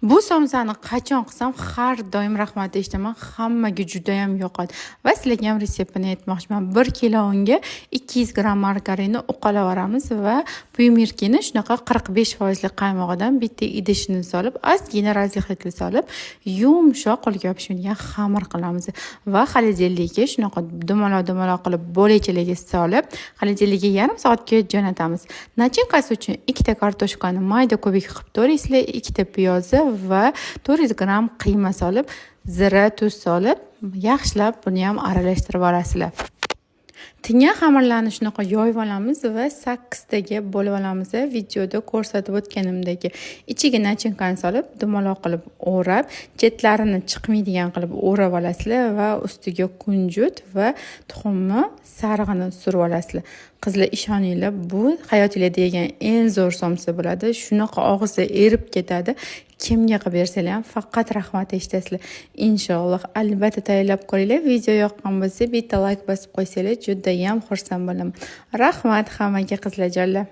Bu somsani qachon qilsam har doim rahmat eshitaman. Hammaga juda ham yoqadi. Va sizlarga ham retseptini aytmoqchiman. 1 kilo unga 200 gram margarinni uqalaveramiz va puymirkini shunaqa 45% qaymog'idan bitta idishini solib, ozgina raziyatli solib, yumshoq qo'lga yopishmaydigan xamir qilamiz va xolodilnikka shunaqa dumaloq qilib bo'lachalarga solib, xolodilnikka yarim soatga jo'natamiz. Nachinkasi uchun 2 ta kartoshkani mayda kubik qilib to'raysizlar, 2 ta piyozni va 400 gram qiyma solib, zira, tuz solib, yaxshilab buni ham aralashtirib olasizlar. Tingan xamirlarni shunaqa yoyib olamiz va 8 taga bo'lib olamiz. Videoda ko'rsatib o'tganimdek ichiga nachinkani solib, dumaloq qilib o'rab, chetlarini chiqmaydigan qilib o'rab olasizlar va ustiga kunjut va tuxumni sarig'ini surib olasizlar. Qizlar, ishoninglar, bu hayotingizda yegan eng zo'r somsa bo'ladi. Shunaqa og'izda erib ketadi. Kimga qilib bersanglar ham faqat rahmat eshitasizlar. Inshaalloh, albatta tayyorlab ko'ringlar. Video yoqqan bo'lsa, bitta like bosib qo'ysanglar, juda ham xursand bo'laman. Rahmat hammaga qizlarjonlar.